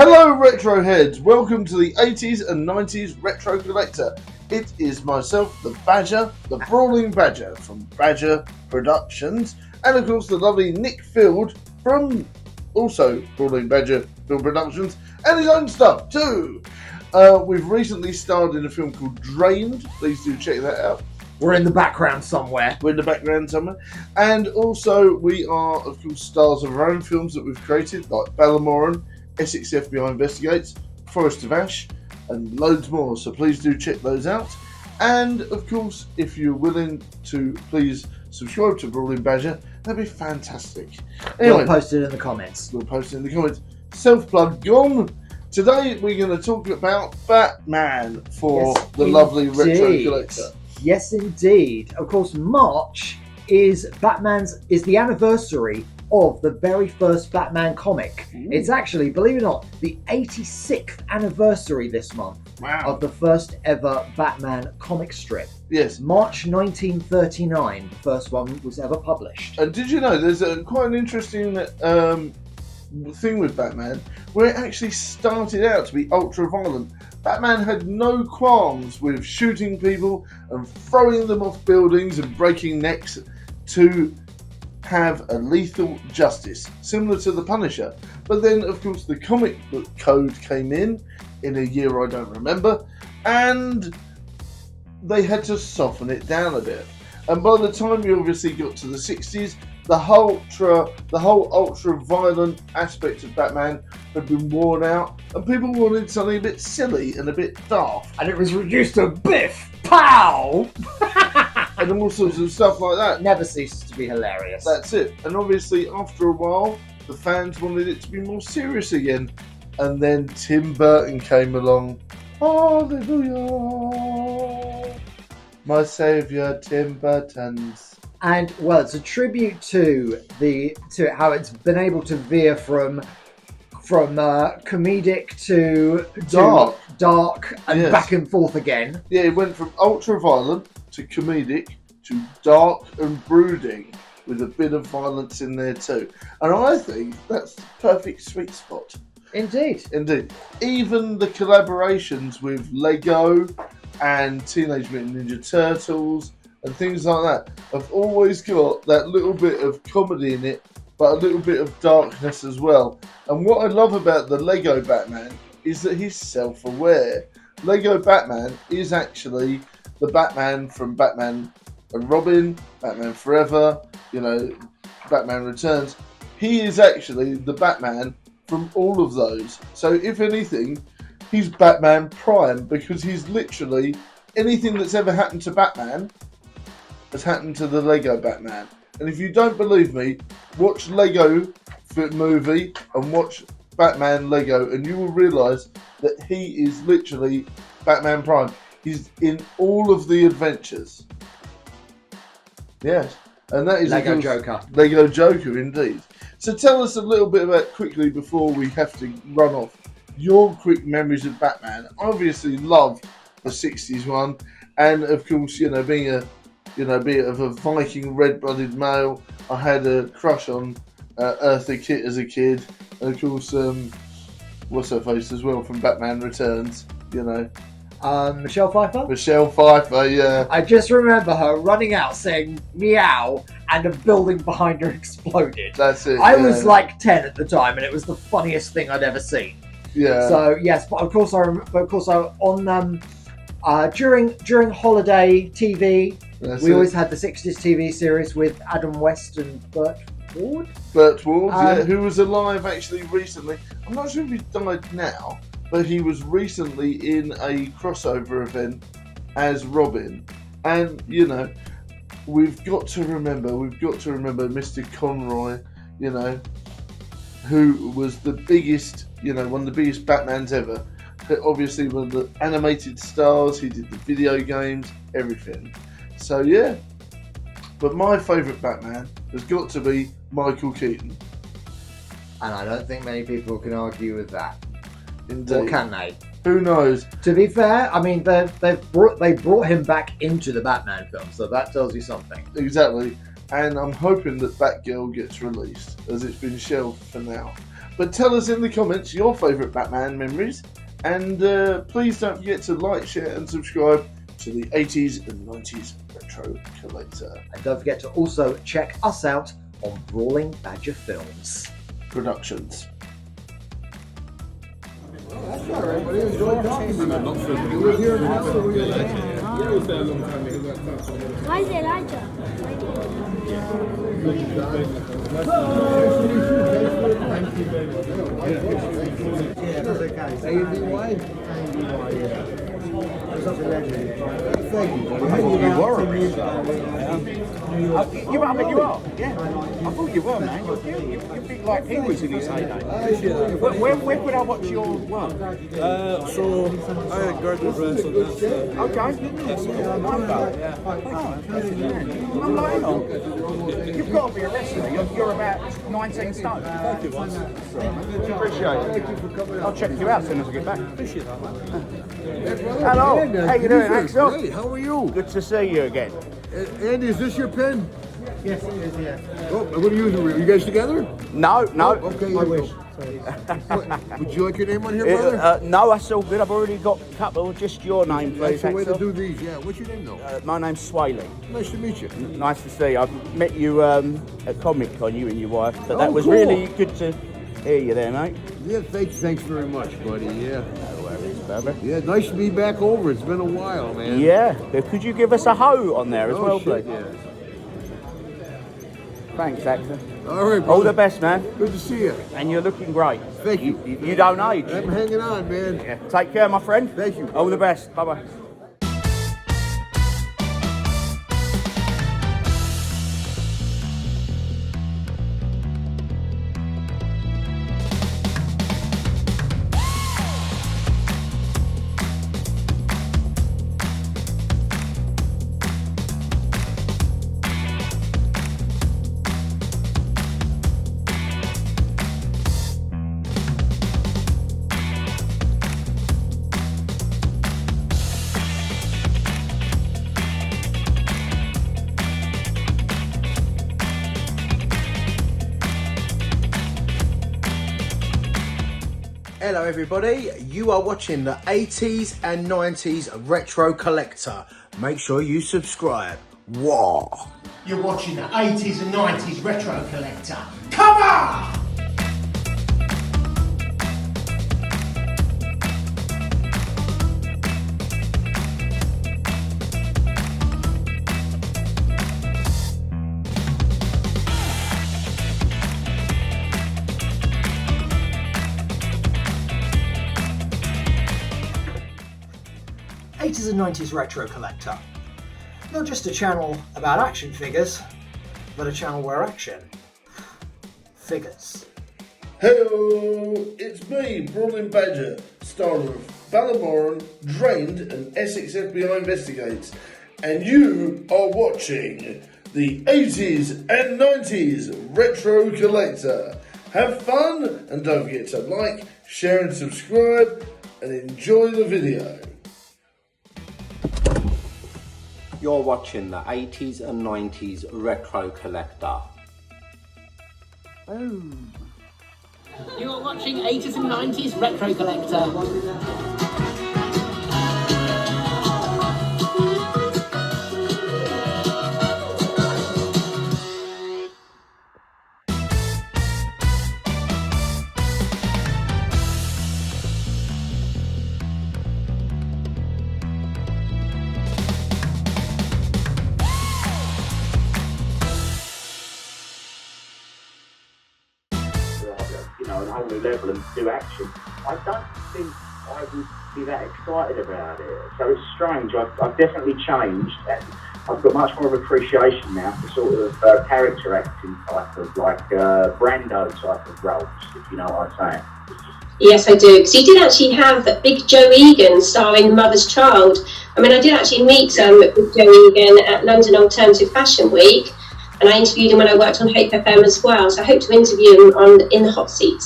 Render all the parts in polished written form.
Hello retro heads, welcome to the 80s and 90s Retro Collector. It is myself, the Badger, the Brawling Badger from Badger Productions, and of course the lovely Nick Field from also Brawling Badger Film Productions, and his own stuff too. We've recently starred in a film called Drained, please do check that out. We're in the background somewhere. And also we are of course stars of our own films that we've created, like Ballamoran, Essex FBI Investigates, Forest of Ash, and loads more, so please do check those out. And of course, if you're willing to please subscribe to Brawling Badger, that'd be fantastic. Anyway, We'll post it in the comments. Self-plug gone. Today we're going to talk about Batman for the lovely Retro Collector. Yes, indeed. Of course, March is the anniversary of the very first Batman comic. Ooh. It's actually, believe it or not, the 86th anniversary this month of the first ever Batman comic strip. Yes. March 1939, the first one was ever published. And did you know there's quite an interesting thing with Batman where it actually started out to be ultra violent. Batman had no qualms with shooting people and throwing them off buildings and breaking necks to have a lethal justice, similar to the Punisher. But then, of course, the comic book code came in a year I don't remember, and they had to soften it down a bit. And by the time you obviously got to the 60s, the whole ultra-violent aspect of Batman had been worn out, and people wanted something a bit silly and a bit daft. And it was reduced to biff, pow! And all sorts of stuff like that. Never ceases to be hilarious. That's it. And obviously, after a while, the fans wanted it to be more serious again. And then Tim Burton came along. Hallelujah! My saviour, Tim Burton's. And well, it's a tribute to how it's been able to veer from comedic to dark, and yes, back and forth again. Yeah, it went from ultra violent to comedic to dark and brooding, with a bit of violence in there too. And I think that's the perfect sweet spot. Indeed. Even the collaborations with Lego and Teenage Mutant Ninja Turtles and things like that have always got that little bit of comedy in it, but a little bit of darkness as well. And what I love about the Lego Batman is that he's self-aware. Lego Batman is actually the Batman from Batman and Robin, Batman Forever, Batman Returns. He is actually the Batman from all of those. So if anything, he's Batman Prime, because he's literally anything that's ever happened to Batman has happened to the Lego Batman. And if you don't believe me, watch Lego movie and watch Batman Lego, and you will realise that he is literally Batman Prime. He's in all of the adventures. Yes, and that is Lego Joker. Lego Joker, indeed. So tell us a little bit about, quickly before we have to run off, your quick memories of Batman. I obviously love the 60s one, and of course, being a bit of a Viking red-blooded male, I had a crush on Eartha Kitt as a kid, and of course, what's her face as well from Batman Returns, Michelle Pfeiffer? Michelle Pfeiffer, yeah. I just remember her running out saying meow, and a building behind her exploded. That's it. I was like 10 at the time, and it was the funniest thing I'd ever seen. Yeah. So yes, but of course I during holiday TV, we always had the 60s TV series with Adam West and Burt Ward. Who was alive actually recently. I'm not sure if he's died now, but he was recently in a crossover event as Robin. And, we've got to remember Mr. Conroy, who was the biggest, one of the biggest Batmans ever. Obviously one of the animated stars, he did the video games, everything. So yeah, but my favourite Batman has got to be Michael Keaton. And I don't think many people can argue with that. Indeed. Or can they? Who knows? To be fair, I mean, they brought him back into the Batman film, so that tells you something. Exactly. And I'm hoping that Batgirl gets released, as it's been shelved for now. But tell us in the comments your favourite Batman memories, and please don't forget to like, share and subscribe to the 80s and 90s Retro Collector And don't forget to also check us out on Brawling Badger Films Productions. That's all right, but he enjoyed talking to me. You live here in Houston? Yeah, he was there a long time. He got time. Why is it Elijah? Thank you very much. Yeah, that's okay. A-U-D-Y? That's such a legend. Thank you. I thought you were. I bet you are. Yeah, I thought you were, man. You're big like he was in his heyday. Where could I watch your work? So I had Gardner Dress and that's Okay. that's I'm like, hang on. You've got to be a wrestler. You're about 19 stone. Thank you, once. Appreciate it. I'll check you out as soon as I get back. Appreciate that, man. Hello. How you doing, Axel? Hey, how are you? Good to see you again. Andy, is this your pen? Yes, it is, yeah. Oh, what are you using? Are you guys together? No. Okay, I wish. Would you like your name on here, brother? No, that's all good. I've already got a couple. Just your name, please, That's the way to Axel. do these, yeah. What's your name, though? My name's Swaley. Nice to meet you. Nice to see you. I've met you at Comic Con, you and your wife, but that Oh, was cool. really good to hear you there, mate. Yeah, thanks very much, buddy, yeah. No worries, brother. Yeah, nice to be back over. It's been a while, man. Yeah, could you give us a ho on there as Oh, well, shit, please? yeah. Thanks, Axel. All right, brother. All the best, man. Good to see you. And you're looking great. Thank you. You don't age. I'm hanging on, man. Yeah. Take care, my friend. Thank you. All the best. Bye-bye. Hello everybody, you are watching the 80s and 90s Retro Collector. Make sure you subscribe. Whoa! You're watching the 80s and 90s Retro Collector. Come on! '80s and '90s Retro Collector. Not just a channel about action figures, but a channel where action figures. Hello, it's me, Brawling Badger, star of Ballamoran, Drained and Essex FBI Investigates, and you are watching the 80s and 90s Retro Collector. Have fun and don't forget to like, share and subscribe and enjoy the video. You're watching the 80s and 90s Retro Collector. You are watching 80s and 90s Retro Collector. You know, a whole new level and do action. I don't think I would be that excited about it. So it's strange. I've definitely changed, and I've got much more of appreciation now for sort of character acting type of like Brando type of roles, if you know what I'm saying. Yes, I do. Because he did actually have Big Joe Egan starring Mother's Child. I mean, I did actually meet Big Joe Egan at London Alternative Fashion Week, and I interviewed him when I worked on Hope FM as well. So I hope to interview him in the hot seat.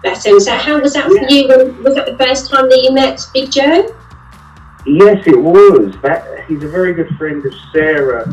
Bless him. So how was that for you? Was that the first time that you met Big Joe? Yes, it was. He's a very good friend of Sarah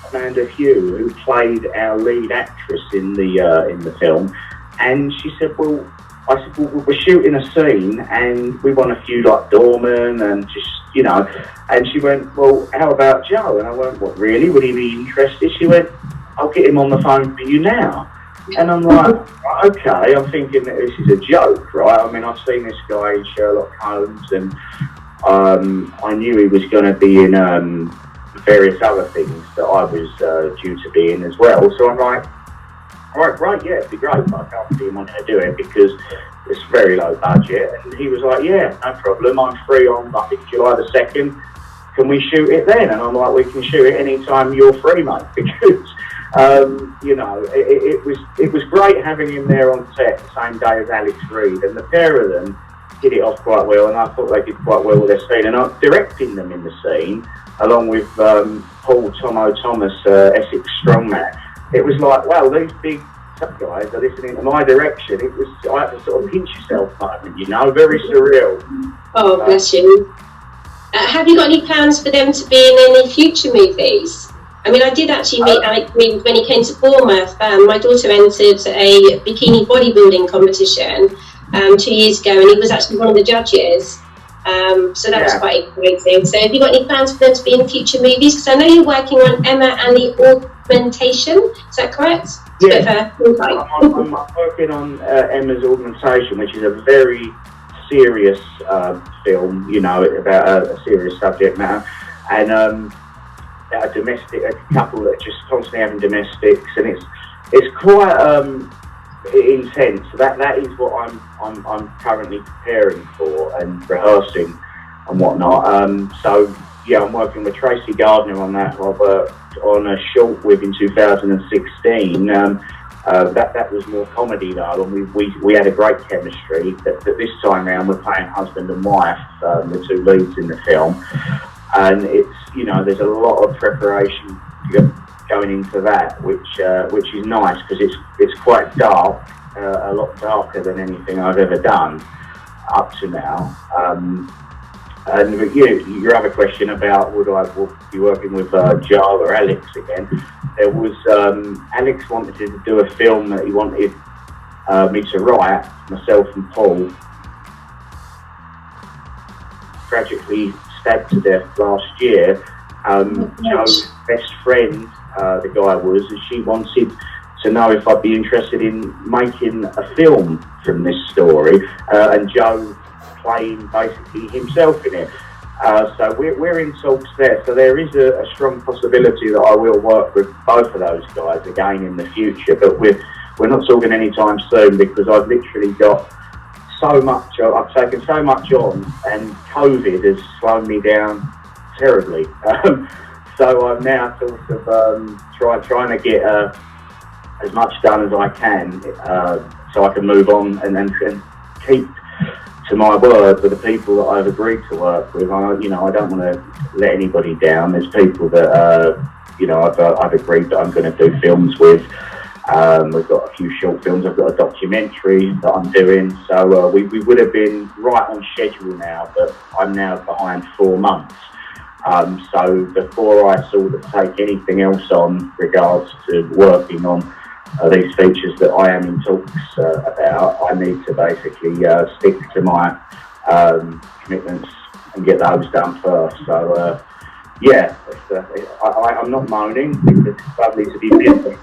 Amanda Hugh, who played our lead actress in the film. And she said, well, I said, well, we're shooting a scene and we want a few like doormen and just, you know. And she went, well, how about Joe? And I went, what, really? Would he be interested? She went, I'll get him on the phone for you now. And I'm like, okay, I'm thinking that this is a joke, right? I mean, I've seen this guy in Sherlock Holmes, and I knew he was going to be in various other things that I was due to be in as well. So I'm like, all right, great, yeah, it'd be great, but I can't see him wanting to do it because it's very low budget. And he was like, yeah, no problem, I'm free on, I think, July the 2nd. Can we shoot it then? And I'm like, we can shoot it anytime you're free, mate, because you know, it was great having him there on set the same day as Alex Reid, and the pair of them hit it off quite well, and I thought they did quite well with their scene. And I'm directing them in the scene along with Paul Tomo Thomas, Essex Strongman. It was like, wow, these big tough guys are listening to my direction. It was, I had to sort of pinch yourself moment, you know, very surreal. Oh, bless you. Have you got any plans for them to be in any future movies? I mean, I did actually meet Alex Reid when he came to Bournemouth. My daughter entered a bikini bodybuilding competition 2 years ago, and he was actually one of the judges. So that was quite exciting. So have you got any plans for them to be in future movies? Because I know you're working on Emma and the Augmentation. Is that correct? Yeah, I'm working on Emma's Augmentation, which is a very serious film, you know, about a serious subject matter. And a couple that are just constantly having domestics, and it's quite intense. That is what I'm currently preparing for and rehearsing and whatnot. So yeah, I'm working with Tracy Gardner on that. I worked on a short with in 2016. That was more comedy though, and we had a great chemistry. That this time round we're playing husband and wife, the two leads in the film. And it's, you know, there's a lot of preparation going into that, which is nice because it's quite dark, a lot darker than anything I've ever done up to now. And your other question about would I be working with Joe or Alex again? There was Alex wanted to do a film that he wanted me to write, myself and Paul. Tragically stabbed to death last year. Joe's best friend, the guy was, and she wanted to know if I'd be interested in making a film from this story, and Joe playing basically himself in it. So we're in talks there. So there is a strong possibility that I will work with both of those guys again in the future, but we're not talking anytime soon because I've literally got so much, I've taken so much on, and COVID has slowed me down terribly. So I'm now sort of trying to get as much done as I can, so I can move on and keep to my word with the people that I've agreed to work with. I don't want to let anybody down. There's people that I've agreed that I'm going to do films with. We've got a few short films. I've got a documentary that I'm doing. So we would have been right on schedule now, but I'm now behind 4 months. So before I sort of take anything else on regards to working on these features that I am in talks about, I need to basically stick to my commitments and get those done first. So yeah, I'm not moaning because it's lovely to be busy.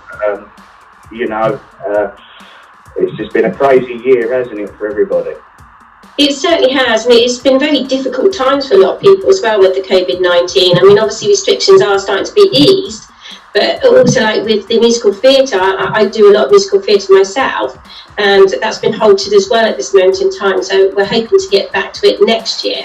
It's just been a crazy year, hasn't it, for everybody? It certainly has. I mean, it's been very difficult times for a lot of people as well with the COVID-19. I mean, obviously restrictions are starting to be eased, but also like with the musical theatre, I do a lot of musical theatre myself, and that's been halted as well at this moment in time. So we're hoping to get back to it next year.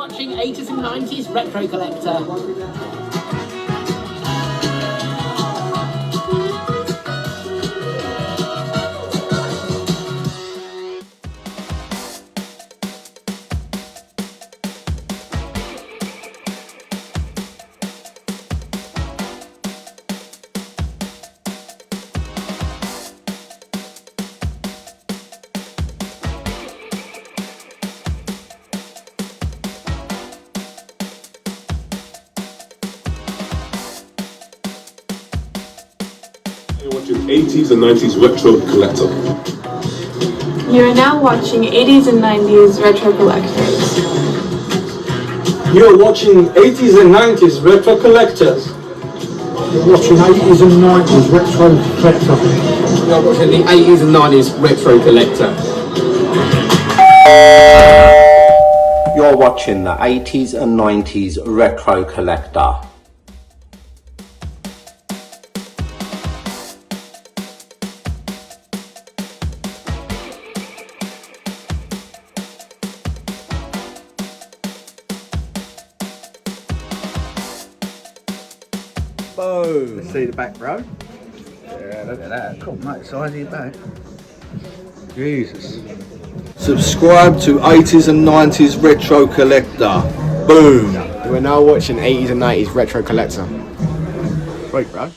watching 80s and 90s Retro Collector. You're watching 80s and 90s Retro Collector. You are now watching 80s and 90s Retro Collectors. You're watching 80s and 90s Retro Collectors. You're watching 80s and 90s Retro Collector. You're watching the 80s and 90s Retro Collector. You're watching the 80s and 90s Retro Collector. Boom. Let's see the back, bro. Yeah, look at that. Cool, mate. Size of your back. Jesus. Subscribe to 80s and 90s Retro Collector. Boom. We're now watching 80s and 90s Retro Collector. Great, bro.